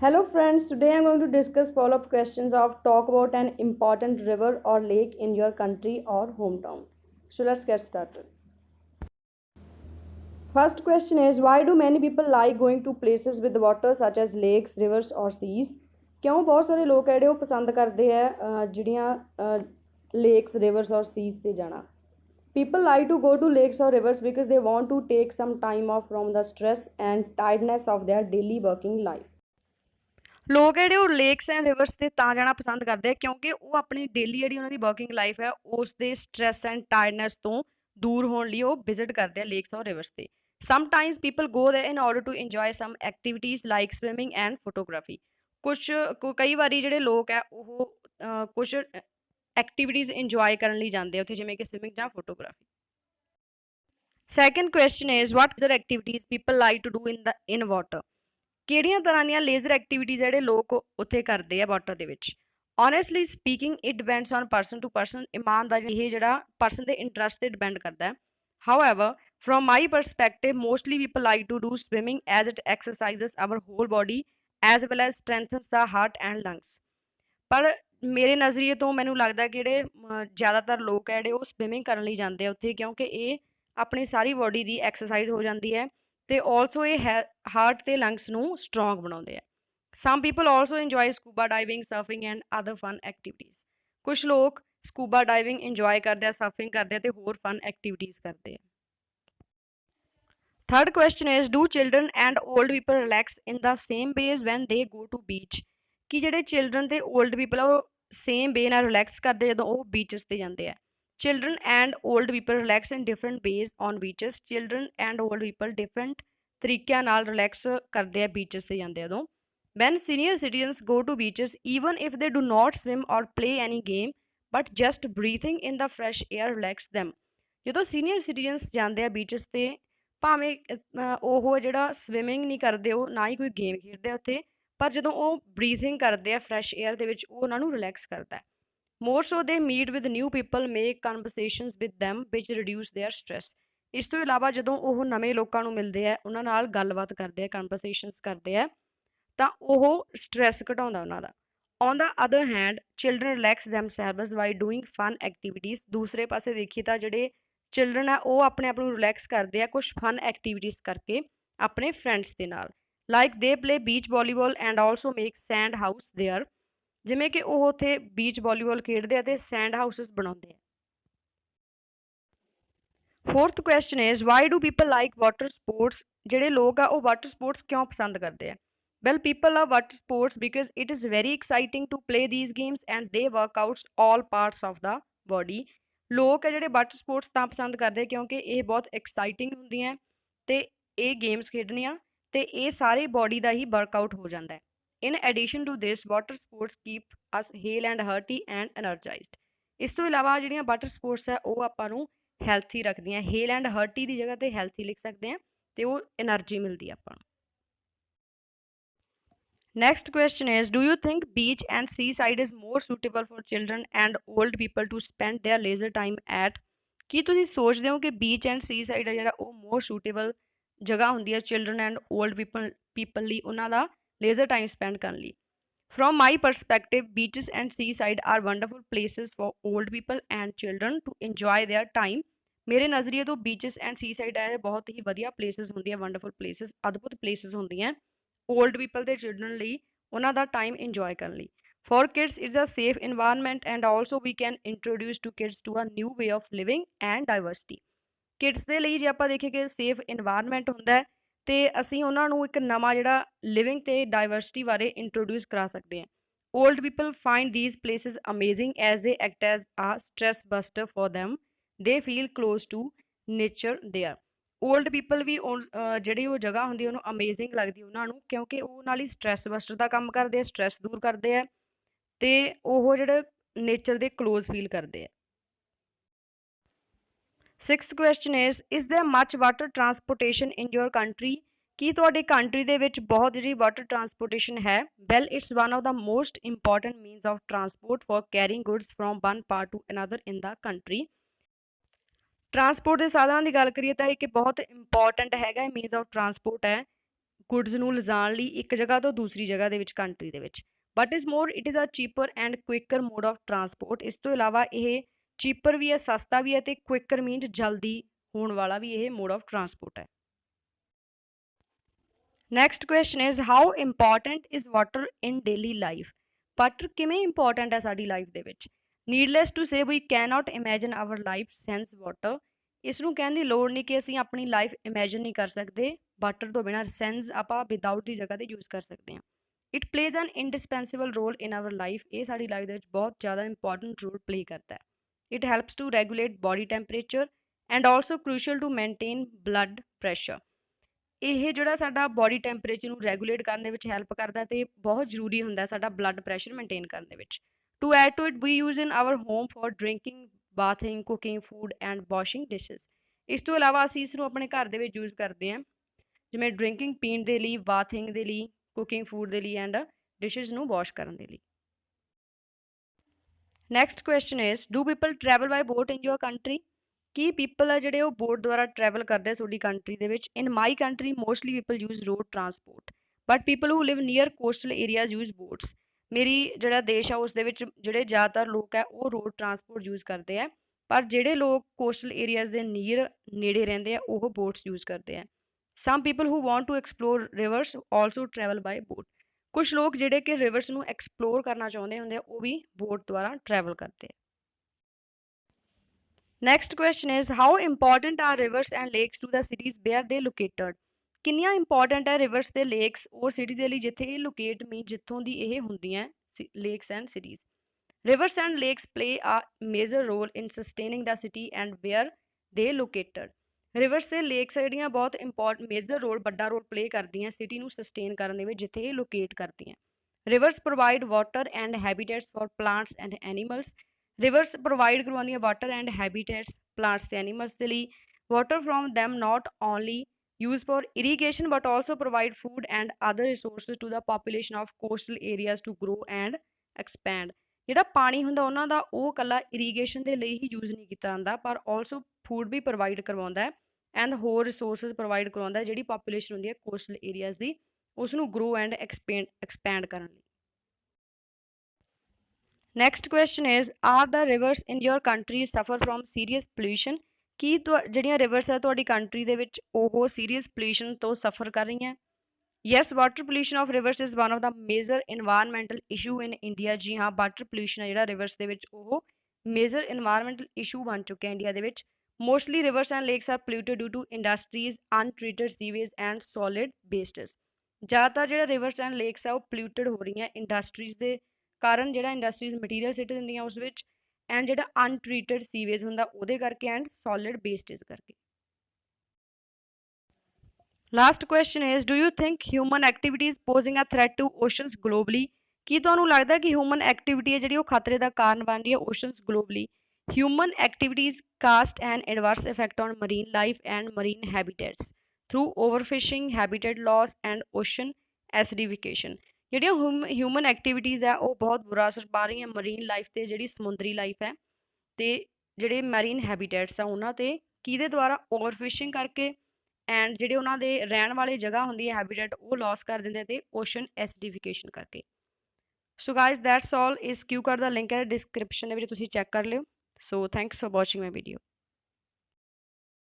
Hello friends, today I'm going to discuss follow-up questions of talk about an important river or lake in your country or hometown. So let's get started. First question is, why do many people like going to places with water such as lakes, rivers or seas? ਕਿਉਂ ਬਹੁਤ ਸਾਰੇ ਲੋਕ ਜਿਹੜੇ ਉਹ ਪਸੰਦ ਕਰਦੇ ਆ ਜਿਹੜੀਆਂ ਲੇਕਸ ਰਿਵਰਸ ਔਰ ਸੀਜ਼ ਤੇ ਜਾਣਾ People like to go to lakes or rivers because they want to take some time off from the stress and tiredness of their daily working life. ਲੋਕ ਜਿਹੜੇ ਉਹ ਲੇਕਸ ਐਂਡ ਰਿਵਰਸ ਤੇ ਤਾਂ ਜਾਣਾ ਪਸੰਦ ਕਰਦੇ ਆ ਕਿਉਂਕਿ ਉਹ ਆਪਣੀ ਡੇਲੀ ਜਿਹੜੀ ਉਹਨਾਂ ਦੀ ਵਰਕਿੰਗ ਲਾਈਫ ਹੈ ਉਸ ਦੇ ਸਟ੍ਰੈਸ ਐਂਡ ਟਾਇਰਡਨੈਸ ਤੋਂ ਦੂਰ ਹੋਣ ਲਈ ਉਹ ਵਿਜ਼ਿਟ ਕਰਦੇ ਆ ਲੇਕਸ ਔਰ ਰਿਵਰਸ ਤੇ sometimes people go there in order to enjoy some activities like swimming and photography ਕਈ ਵਾਰੀ ਜਿਹੜੇ ਲੋਕ ਹੈ ਉਹ ਕੁਝ ਐਕਟੀਵਿਟੀਜ਼ ਇੰਜੋਏ ਕਰਨ ਲਈ ਜਾਂਦੇ ਆ ਉੱਥੇ ਜਿਵੇਂ ਕਿ ਸਵਿਮਿੰਗ ਜਾਂ photography second question is what other activities people like to do in water ਕਿਹੜੀਆਂ ਤਰ੍ਹਾਂ ਦੀਆਂ ਲੇਜ਼ਰ ਐਕਟੀਵਿਟੀਜ਼ ਜਿਹੜੇ ਲੋਕ ਉੱਥੇ ਕਰਦੇ ਆ ਵਾਟਰ ਦੇ ਵਿੱਚ honestly speaking it depends on person to person ਇਮਾਨਦਾਰੀ ਇਹ ਜਿਹੜਾ ਪਰਸਨ ਦੇ ਇੰਟਰਸਟ ਤੇ ਡਿਪੈਂਡ ਕਰਦਾ ਹੈ however from my perspective mostly people like to do swimming as it exercises our whole body as well as strengthens the heart and lungs ਪਰ ਮੇਰੇ ਨਜ਼ਰੀਏ ਤੋਂ ਮੈਨੂੰ ਲੱਗਦਾ ਕਿ ਜਿਹੜੇ ਜ਼ਿਆਦਾਤਰ ਲੋਕ ਹੈ ਜਿਹੜੇ ਉਹ ਸਵਿਮਿੰਗ ਕਰਨ ਲਈ ਜਾਂਦੇ ਆ ਉੱਥੇ ਕਿਉਂਕਿ ਇਹ ਆਪਣੀ ਸਾਰੀ ਬੋਡੀ ਦੀ ਐਕਸਰਸਾਈਜ਼ ਹੋ ਜਾਂਦੀ ਹੈ ਤੇ ਆਲਸੋ ਇਹ ਹਾਰਟ ਤੇ ਲੰਗਸ ਨੂੰ ਸਟਰੋਂਗ ਬਣਾਉਂਦੇ ਆ some people also enjoy scuba diving surfing and other fun activities ਕੁਝ ਲੋਕ ਸਕੂਬਾ ਡਾਈਵਿੰਗ ਇੰਜੋਏ ਕਰਦੇ ਆ ਸਰਫਿੰਗ ਕਰਦੇ ਆ ਤੇ ਹੋਰ ਫਨ ਐਕਟੀਵਿਟੀਜ਼ ਕਰਦੇ ਆ Third question is, do children and old people relax in the same ways when they go to beach? ਕਿ ਜਿਹੜੇ children ਤੇ old people ਆ ਉਹ same way ਨਾਲ relax ਕਰਦੇ ਜਦੋਂ ਉਹ beaches ਤੇ ਜਾਂਦੇ ਆ children and old people relax in different ways on beaches. Children and old people different ਤਰੀਕਿਆਂ ਨਾਲ relax ਕਰਦੇ ਆ beaches ਤੇ ਜਾਂਦੇ ਉਦੋਂ when senior citizens go to beaches even if they do not swim or play any game but just breathing in the fresh air relax them. ਜਦੋਂ senior citizens ਜਾਂਦੇ ਆ beaches ਤੇ ਭਾਵੇਂ ਉਹ ਜਿਹੜਾ ਸਵਿਮਿੰਗ ਨਹੀਂ ਕਰਦੇ ਉਹ ਨਾ ਹੀ ਕੋਈ ਗੇਮ ਖੇਡਦੇ ਆ ਉੱਥੇ ਪਰ ਜਦੋਂ ਉਹ ਬਰੀਥਿੰਗ ਕਰਦੇ ਆ ਫਰੈਸ਼ ਏਅਰ ਦੇ ਵਿੱਚ ਉਹ ਉਹਨਾਂ ਨੂੰ ਰਿਲੈਕਸ ਕਰਦਾ ਹੈ more so they meet with new people make conversations with them which reduce their stress ਇਸ ਤੋਂ ਇਲਾਵਾ ਜਦੋਂ ਉਹ ਨਵੇਂ ਲੋਕਾਂ ਨੂੰ ਮਿਲਦੇ ਆ ਉਹਨਾਂ ਨਾਲ ਗੱਲਬਾਤ ਕਰਦੇ ਆ ਕਨਵਰਸੇਸ਼ਨਸ ਕਰਦੇ ਆ ਤਾਂ ਉਹ ਸਟ੍ਰੈਸ ਘਟਾਉਂਦਾ ਉਹਨਾਂ ਦਾ on the other hand children relax themselves by doing fun activities ਦੂਸਰੇ ਪਾਸੇ ਦੇਖੀਏ ਤਾਂ ਜਿਹੜੇ ਚਿਲਡਰਨ ਆ ਉਹ ਆਪਣੇ ਆਪ ਨੂੰ ਰਿਲੈਕਸ ਕਰਦੇ ਆ ਕੁਝ ਫਨ ਐਕਟੀਵਿਟੀਜ਼ ਕਰਕੇ ਆਪਣੇ ਫਰੈਂਡਸ ਦੇ ਨਾਲ ਲਾਈਕ ਦੇ play beach volleyball and also make send house there ਜਿਵੇਂ ਕਿ ਉਹ ਉੱਥੇ ਬੀਚ ਵਾਲੀਬਾਲ ਖੇਡਦੇ ਆ ਤੇ ਸੈਂਡ ਹਾਊਸਸ ਬਣਾਉਂਦੇ ਆ fourth question is why do people like water sports ਜਿਹੜੇ ਲੋਕ ਆ ਉਹ ਵਾਟਰ ਸਪੋਰਟਸ ਕਿਉਂ ਪਸੰਦ ਕਰਦੇ ਆ well people love water sports because it is very exciting to play these games and they work outs all parts of the body ਲੋਕ ਹੈ ਜਿਹੜੇ ਵਾਟਰ ਸਪੋਰਟਸ ਤਾਂ ਪਸੰਦ ਕਰਦੇ ਕਿਉਂਕਿ ਇਹ ਬਹੁਤ ਐਕਸਾਈਟਿੰਗ ਹੁੰਦੀਆਂ ਤੇ ਇਹ ਗੇਮਸ ਖੇਡਣੀਆਂ ਤੇ ਇਹ ਸਾਰੇ ਬੋਡੀ ਦਾ ਹੀ ਵਰਕਆਊਟ ਹੋ ਜਾਂਦਾ ਹੈ in addition to this water sports keep us hale and hearty and energized ਇਸ ਤੋਂ ਇਲਾਵਾ ਜਿਹੜੀਆਂ ਵਾਟਰ ਸਪੋਰਟਸ ਹੈ ਉਹ ਆਪਾਂ ਨੂੰ ਹੈਲਥੀ ਰੱਖਦੀਆਂ ਹੇਲ ਐਂਡ ਹਰਟੀ ਦੀ ਜਗ੍ਹਾ ਤੇ ਹੈਲਥੀ ਲਿਖ ਸਕਦੇ ਆ ਤੇ ਉਹ એનર્ਜੀ ਮਿਲਦੀ ਆ ਆਪਾਂ ਨੂੰ Next question is, do you think beach and seaside is more suitable for children and old people to spend their leisure time at? ਕੀ ਤੁਸੀਂ ਸੋਚਦੇ ਹੋ ਕਿ beach and seaside ਹੈ ਜਿਹੜਾ ਉਹ more suitable ਜਗ੍ਹਾ ਹੁੰਦੀ ਹੈ children and old people ਲਈ ਉਹਨਾਂ ਦਾ leisure time spend ਕਰਨ ਲਈ From my perspective, beaches and seaside are wonderful places for old people and children to enjoy their time. ਮੇਰੇ ਨਜ਼ਰੀਏ ਤੋਂ beaches and seaside ਹੈ ਬਹੁਤ ਹੀ ਵਧੀਆ places ਹੁੰਦੀਆਂ wonderful places ਅਦਭੁਤ places ਹੁੰਦੀਆਂ ओल्ड पीपल ਦੇ ਚਿਲਡਰਨ ਲਈ ਉਹਨਾਂ ਦਾ ਟਾਈਮ ਇੰਜੋਏ ਕਰਨ ਲਈ for kids it's a safe environment and also we can introduce to kids to a new way of living and diversity kids ਦੇ ਲਈ ਜੇ ਆਪਾਂ ਦੇਖੀਏ ਕਿ ਸੇਫ এনवायरमेंट ਹੁੰਦਾ ਹੈ ਤੇ ਅਸੀਂ ਉਹਨਾਂ ਨੂੰ ਇੱਕ ਨਵਾਂ ਜਿਹੜਾ ਲਿਵਿੰਗ ਤੇ ਡਾਈਵਰਸਿਟੀ ਬਾਰੇ ਇੰਟਰੋਡਿਊਸ ਕਰਾ ਸਕਦੇ ਹਾਂ old people find these places amazing as they act as a stress buster for them they feel close to nature there old people भी ਜਿਹੜੀ ਉਹ ਜਗ੍ਹਾ ਹੁੰਦੀ ਉਹਨੂੰ ਅਮੇਜ਼ਿੰਗ ਲੱਗਦੀ ਉਹਨਾਂ ਨੂੰ ਕਿਉਂਕਿ ਉਹ ਨਾਲ ਹੀ ਸਟ੍ਰੈਸ ਬਸਟਰ ਦਾ ਕੰਮ ਕਰਦੇ ਆ ਸਟ੍ਰੈਸ ਦੂਰ ਕਰਦੇ ਆ ਤੇ ਉਹ ਜਿਹੜੇ ਨੇਚਰ ਦੇ ਕਲੋਜ਼ ਫੀਲ ਕਰਦੇ ਆ sixth question is there much water transportation in your country ਕੀ ਤੁਹਾਡੇ ਕੰਟਰੀ ਦੇ ਵਿੱਚ ਬਹੁਤ ਜਿਹੜੀ ਵਾਟਰ ਟਰਾਂਸਪੋਰਟੇਸ਼ਨ ਹੈ well it's one of the most important means of transport for carrying goods from one part to another in the country transport के साधनों की गल करिए तो एक बहुत इंपॉर्टेंट हैगा मीनस ऑफ ट्रांसपोर्ट है ਗੁੱਡਸ ਨੂੰ ਲਿਜਾਣ ਲਈ ਇੱਕ ਜਗ੍ਹਾ ਤੋਂ ਦੂਸਰੀ ਜਗ੍ਹਾ ਦੇ ਵਿੱਚ ਕੰਟਰੀ ਦੇ ਵਿੱਚ। But is more it is a cheaper and quicker mode of transport. ਇਸ ਤੋਂ ਇਲਾਵਾ ਇਹ ਚੀਪਰ ਵੀ ਹੈ, ਸਸਤਾ ਵੀ ਹੈ, ਅਤੇ ਕੁਇਕਰ ਮੀਨਸ ਜਲਦੀ ਹੋਣ ਵਾਲਾ ਵੀ ਇਹ ਮੋਡ ਆਫ ਟਰਾਂਸਪੋਰਟ ਹੈ। Next question is how important is water in daily life. Water ਕਿਵੇਂ ਇੰਪੋਰਟੈਂਟ ਹੈ ਸਾਡੀ ਲਾਈਫ ਦੇ ਵਿੱਚ। Needless to say we can not imagine our life sans water. ਇਸ ਨੂੰ ਕਹਿਣ ਦੀ ਲੋੜ ਨਹੀਂ ਕਿ ਅਸੀਂ ਆਪਣੀ ਲਾਈਫ ਇਮੈਜਿਨ ਨਹੀਂ ਕਰ ਸਕਦੇ ਵਾਟਰ ਤੋਂ ਬਿਨਾਂ। ਸੈਂਸ ਆਪਾਂ ਵਿਦਾਊਟ ਦੀ ਜਗ੍ਹਾ 'ਤੇ ਯੂਜ਼ ਕਰ ਸਕਦੇ ਹਾਂ। It plays an indispensable role in our life. ਇਹ ਸਾਡੀ ਲਾਈਫ ਦੇ ਵਿੱਚ ਬਹੁਤ ਜ਼ਿਆਦਾ ਇੰਪੋਰਟੈਂਟ ਰੋਲ ਪਲੇ ਕਰਦਾ ਹੈ। It helps to regulate body temperature and also crucial to maintain blood pressure. ਇਹ ਜਿਹੜਾ ਸਾਡਾ ਬੋਡੀ ਟੈਂਪਰੇਚਰ ਨੂੰ ਰੈਗੂਲੇਟ ਕਰਨ ਦੇ ਵਿੱਚ ਹੈਲਪ ਕਰਦਾ ਅਤੇ ਬਹੁਤ ਜ਼ਰੂਰੀ ਹੁੰਦਾ ਸਾਡਾ ਬਲੱਡ ਪ੍ਰੈਸ਼ਰ ਮੇਨਟੇਨ ਕਰਨ ਦੇ ਵਿੱਚ। To add to it we use in our home for drinking, bathing, cooking food and washing dishes. ਇਸ ਤੋਂ ਇਲਾਵਾ ਅਸੀਂ ਇਸ ਨੂੰ ਆਪਣੇ ਘਰ ਦੇ ਵਿੱਚ ਯੂਜ਼ ਕਰਦੇ ਹਾਂ, ਜਿਵੇਂ ਡਰਿੰਕਿੰਗ ਪੀਣ ਦੇ ਲਈ, ਬਾਥਿੰਗ ਦੇ ਲਈ, ਕੁਕਿੰਗ ਫੂਡ ਦੇ ਲਈ ਐਂਡ ਡਿਸ਼ਿਜ਼ ਨੂੰ ਵਾਸ਼ ਕਰਨ ਦੇ ਲਈ। Next question is do people travel by boat in your country. ਕੀ ਪੀਪਲ ਆ ਜਿਹੜੇ ਉਹ ਬੋਟ ਦੁਆਰਾ ਟਰੈਵਲ ਕਰਦੇ ਆ ਤੁਹਾਡੀ ਕੰਟਰੀ ਦੇ ਵਿੱਚ। In my country mostly people use road transport but people who live near coastal areas use boats. ਮੇਰੀ ਜਿਹੜਾ ਦੇਸ਼ ਆ ਉਸ ਦੇ ਵਿੱਚ ਜਿਹੜੇ ਜ਼ਿਆਦਾਤਰ ਲੋਕ ਹੈ ਉਹ ਰੋਡ ਟਰਾਂਸਪੋਰਟ ਯੂਜ਼ ਕਰਦੇ ਆ, ਪਰ ਜਿਹੜੇ ਲੋਕ ਕੋਸਟਲ ਏਰੀਆਜ਼ ਦੇ ਨੇੜੇ ਰਹਿੰਦੇ ਆ ਉਹ ਬੋਟਸ ਯੂਜ਼ ਕਰਦੇ ਆ। Some people who want to explore rivers also travel by boat. ਕੁਛ ਲੋਕ ਜਿਹੜੇ ਕਿ ਰਿਵਰਸ ਨੂੰ ਐਕਸਪਲੋਰ ਕਰਨਾ ਚਾਹੁੰਦੇ ਹੁੰਦੇ ਆ ਉਹ ਵੀ ਬੋਟ ਦੁਆਰਾ ਟਰੈਵਲ ਕਰਦੇ ਆ। Next question is how important are rivers and lakes to the cities where they located. ਕਿੰਨੀਆਂ ਇੰਪੋਰਟੈਂਟ ਹੈ ਰਿਵਰਸ ਤੇ ਲੇਕਸ ਉਹ ਸਿਟੀ ਦੇ ਲਈ ਜਿੱਥੇ ਇਹ ਲੋਕੇਟ ਮੀਨ ਜਿੱਥੋਂ ਦੀ ਇਹ ਹੁੰਦੀਆਂ lakes and cities. Rivers and lakes play a major role in sustaining the city and where they located. Rivers ਤੇ ਲੇਕਸ ਜਿਹੜੀਆਂ ਬਹੁਤ ਮੇਜਰ ਰੋਲ, ਵੱਡਾ ਰੋਲ ਪਲੇ ਕਰਦੀਆਂ ਸਿਟੀ ਨੂੰ ਸਸਟੇਨ ਕਰਨ ਦੇ ਵਿੱਚ ਜਿੱਥੇ ਇਹ ਲੋਕੇਟ ਕਰਦੀਆਂ। Rivers provide water and habitats for plants and animals. Rivers provide ਕਰਵਾਉਂਦੀਆਂ ਵਾਟਰ ਐਂਡ ਹੈਬੀਟੈਟਸ ਪਲਾਂਟਸ ਤੇ ਐਨੀਮਲਸ ਦੇ ਲਈ। Water from them not only use for irrigation but also provide food and other resources to the population of coastal areas to grow and expand। ਜਿਹੜਾ ਪਾਣੀ ਹੁੰਦਾ ਉਹਨਾਂ ਦਾ ਉਹ ਇਕੱਲਾ ਇਰੀਗੇਸ਼ਨ ਦੇ ਲਈ ਹੀ ਯੂਜ਼ ਨਹੀਂ ਕੀਤਾ ਜਾਂਦਾ, ਪਰ ਆਲਸੋ ਫੂਡ ਵੀ ਪ੍ਰੋਵਾਈਡ ਕਰਵਾਉਂਦਾ ਹੈ ਐਂਡ ਹੋਰ ਰਿਸੋਰਸਿਸ ਪ੍ਰੋਵਾਈਡ ਕਰਵਾਉਂਦਾ ਜਿਹੜੀ ਪਾਪੂਲੇਸ਼ਨ ਹੁੰਦੀ ਹੈ ਕੋਸਟਲ ਏਰੀਆਜ਼ ਦੀ ਉਸ ਨੂੰ ਗਰੋ ਐਂਡ ਐਕਸਪੈਂਡ ਕਰਨ ਲਈ। Next question is are the reverse in your country ਸਫਰ ਫਰੋਮ ਸੀਰੀਅਸ ਪੋਲਿਊਸ਼ਨ। ਕੀ ਜਿਹੜੀਆਂ ਰਿਵਰਸ ਹੈ ਤੁਹਾਡੀ ਕੰਟਰੀ ਦੇ ਵਿੱਚ ਉਹ ਸੀਰੀਅਸ ਪੋਲਿਊਸ਼ਨ ਤੋਂ ਸਫਰ ਕਰ ਰਹੀਆਂ। Yes, water pollution of reverse is one of the major environmental issue in India. ਜੀ ਹਾਂ, ਵਾਟਰ ਪੋਲਿਊਸ਼ਨ ਹੈ ਜਿਹੜਾ ਰਿਵਰਸ ਦੇ ਵਿੱਚ ਉਹ ਮੇਜਰ ਇਨਵਾਇਰਮੈਂਟਲ ਇਸ਼ੂ ਬਣ ਚੁੱਕਿਆ ਇੰਡੀਆ ਦੇ ਵਿੱਚ। Mostly rivers and lakes are polluted due to industries, untreated sewage and solid wastes. ਜ਼ਿਆਦਾਤਰ ਜਿਹੜਾ ਰਿਵਰਸ ਐਂਡ ਲੇਕਸ ਆ ਉਹ ਪੋਲਿਊਟਡ ਹੋ ਰਹੀਆਂ ਇੰਡਸਟਰੀਜ਼ ਦੇ ਕਾਰਨ, ਜਿਹੜਾ ਇੰਡਸਟਰੀਜ਼ ਮਟੀਰੀਅਲ ਸਿੱਟ ਦਿੰਦੀਆਂ ਉਸ ਵਿੱਚ, ਐਂਡ ਜਿਹੜਾ ਅਨਟ੍ਰੀਟਡ ਸੀਵੇਜ ਹੁੰਦਾ ਉਹਦੇ ਕਰਕੇ, ਐਂਡ ਸੋਲਿਡ ਵੇਸਟੇਜ ਕਰਕੇ। Last question is do you think human activities posing a threat to oceans globally. ਕੀ ਤੁਹਾਨੂੰ ਲੱਗਦਾ ਕਿ ਹਿਊਮਨ ਐਕਟੀਵਿਟੀ ਹੈ ਜਿਹੜੀ ਉਹ ਖਤਰੇ ਦਾ ਕਾਰਨ ਬਣ ਰਹੀ ਹੈ oceans globally. Human activities cast an adverse effect on marine life and marine habitats through overfishing, habitat loss and ocean acidification. ਜਿਹੜੀਆਂ ਹਿਊਮਨ ਐਕਟੀਵਿਟੀਜ਼ ਹੈ ਉਹ ਬਹੁਤ ਬੁਰਾ ਅਸਰ ਪਾ ਰਹੀਆਂ ਮਰੀਨ ਲਾਈਫ 'ਤੇ, ਜਿਹੜੀ ਸਮੁੰਦਰੀ ਲਾਈਫ ਹੈ, ਅਤੇ ਜਿਹੜੇ ਮੈਰੀਨ ਹੈਬੀਟੈਟਸ ਆ ਉਹਨਾਂ 'ਤੇ। ਕਿਹਦੇ ਦੁਆਰਾ? ਓਵਰਫਿਸ਼ਿੰਗ ਕਰਕੇ, ਐਂਡ ਜਿਹੜੇ ਉਹਨਾਂ ਦੇ ਰਹਿਣ ਵਾਲੀ ਜਗ੍ਹਾ ਹੁੰਦੀ ਹੈ ਹੈਬੀਟੈਟ ਉਹ ਲੋਸ ਕਰ ਦਿੰਦੇ, ਅਤੇ ਓਸ਼ਨ ਐਸਿਡੀਫਿਕੇਸ਼ਨ ਕਰਕੇ। So guys that's all. ਇਸ ਕਿਊ ਕਾਰਡ ਦਾ ਲਿੰਕ ਹੈ ਡਿਸਕ੍ਰਿਪਸ਼ਨ ਦੇ ਵਿੱਚ, ਤੁਸੀਂ ਚੈੱਕ ਕਰ ਲਿਓ। So thanks for watching my video.